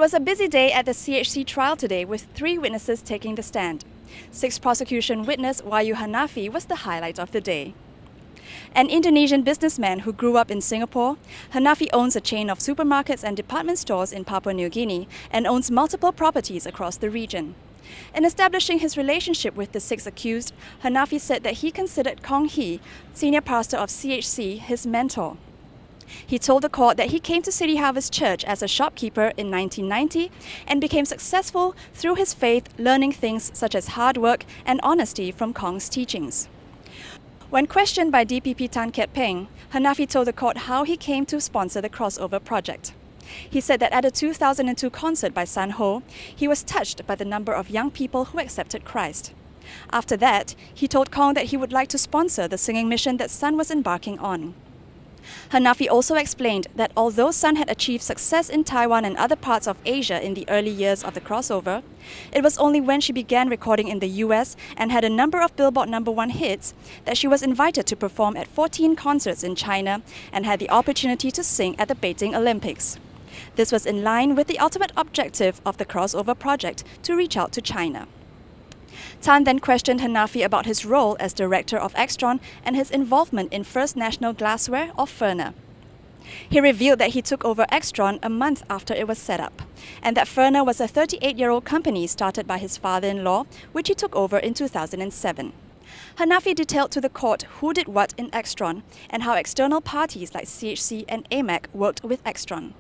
was a busy day at the CHC trial today with 3 witnesses taking the stand. 6th prosecution witness Wahyu Hanafi was the highlight of the day. An Indonesian businessman who grew up in Singapore, Hanafi owns a chain of supermarkets and department stores in Papua New Guinea and owns multiple properties across the region. In establishing his relationship with the 6 accused, Hanafi said that he considered Kong Hee, senior pastor of CHC, his mentor. He told the court that he came to City Harvest Church as a shopkeeper in 1990 and became successful through his faith, learning things such as hard work and honesty from Kong's teachings. When questioned by DPP Tan Kiat Peng, Hanafi told the court how he came to sponsor the crossover project. He said that at a 2002 concert by San Ho, he was touched by the number of young people who accepted Christ. After that, he told Kong that he would like to sponsor the singing mission that Sun was embarking on. Hanafi also explained that although Sun had achieved success in Taiwan and other parts of Asia in the early years of the crossover, it was only when she began recording in the US and had a number of Billboard #1 hits that she was invited to perform at 14 concerts in China and had the opportunity to sing at the Beijing Olympics. This was in line with the ultimate objective of the crossover project to reach out to China. Tan then questioned Hanafi about his role as director of Extron and his involvement in First National Glassware, or FIRNA. He revealed that he took over Extron a month after it was set up, and that FIRNA was a 38-year-old company started by his father-in-law, which he took over in 2007. Hanafi detailed to the court who did what in Extron and how external parties like CHC and AMAC worked with Extron.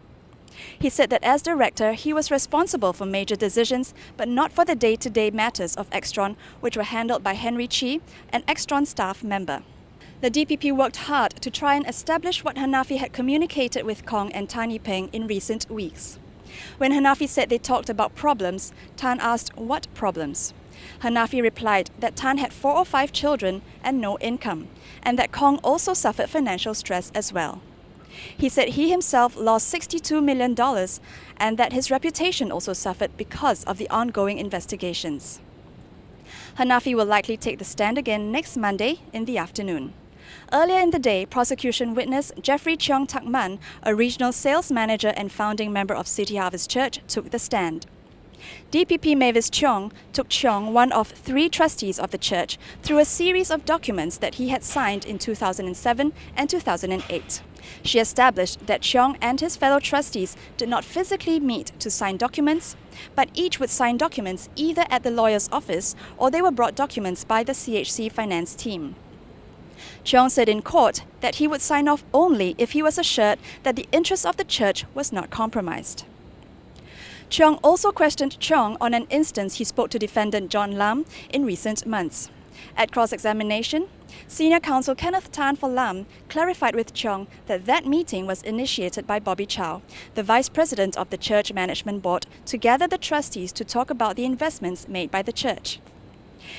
He said that as director, he was responsible for major decisions, but not for the day-to-day matters of Extron, which were handled by Henry Chi, an Extron staff member. The DPP worked hard to try and establish what Hanafi had communicated with Kong and Tan Yi Peng in recent weeks. When Hanafi said they talked about problems, Tan asked what problems. Hanafi replied that Tan had 4 or 5 children and no income, and that Kong also suffered financial stress as well. He said he himself lost $62 million and that his reputation also suffered because of the ongoing investigations. Hanafi will likely take the stand again next Monday in the afternoon. Earlier in the day, prosecution witness Jeffrey Cheong Tak Man, a regional sales manager and founding member of City Harvest Church, took the stand. DPP Mavis Cheong took Cheong, one of 3 trustees of the church, through a series of documents that he had signed in 2007 and 2008. She established that Cheong and his fellow trustees did not physically meet to sign documents, but each would sign documents either at the lawyer's office or they were brought documents by the CHC finance team. Cheong said in court that he would sign off only if he was assured that the interest of the church was not compromised. Cheong also questioned Cheong on an instance he spoke to defendant John Lam in recent months. At cross-examination, Senior Counsel Kenneth Tan for Lam clarified with Cheong that that meeting was initiated by Bobby Chow, the Vice President of the Church Management Board, to gather the trustees to talk about the investments made by the church.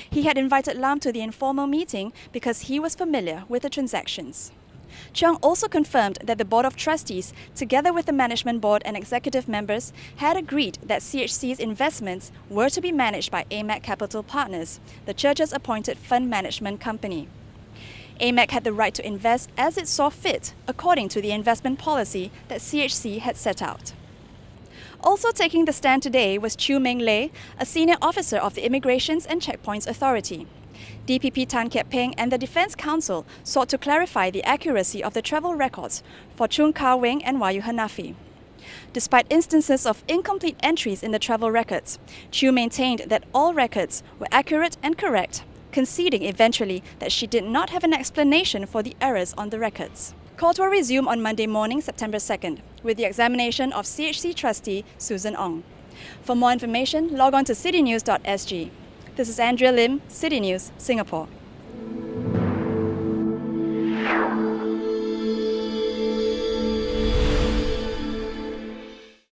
He had invited Lam to the informal meeting because he was familiar with the transactions. Cheong also confirmed that the Board of Trustees, together with the Management Board and executive members, had agreed that CHC's investments were to be managed by AMAC Capital Partners, the church's appointed fund management company. AMAC had the right to invest as it saw fit, according to the investment policy that CHC had set out. Also taking the stand today was Chu Meng Lei, a senior officer of the Immigrations and Checkpoints Authority. DPP Tan Kiat Peng and the Defence Counsel sought to clarify the accuracy of the travel records for Chung Kar Weng and Wahyu Hanafi. Despite instances of incomplete entries in the travel records, Chu maintained that all records were accurate and correct, conceding eventually that she did not have an explanation for the errors on the records. Court will resume on Monday morning, September 2nd, with the examination of CHC trustee Susan Ong. For more information, log on to citynews.sg. This is Andrea Lim, City News, Singapore.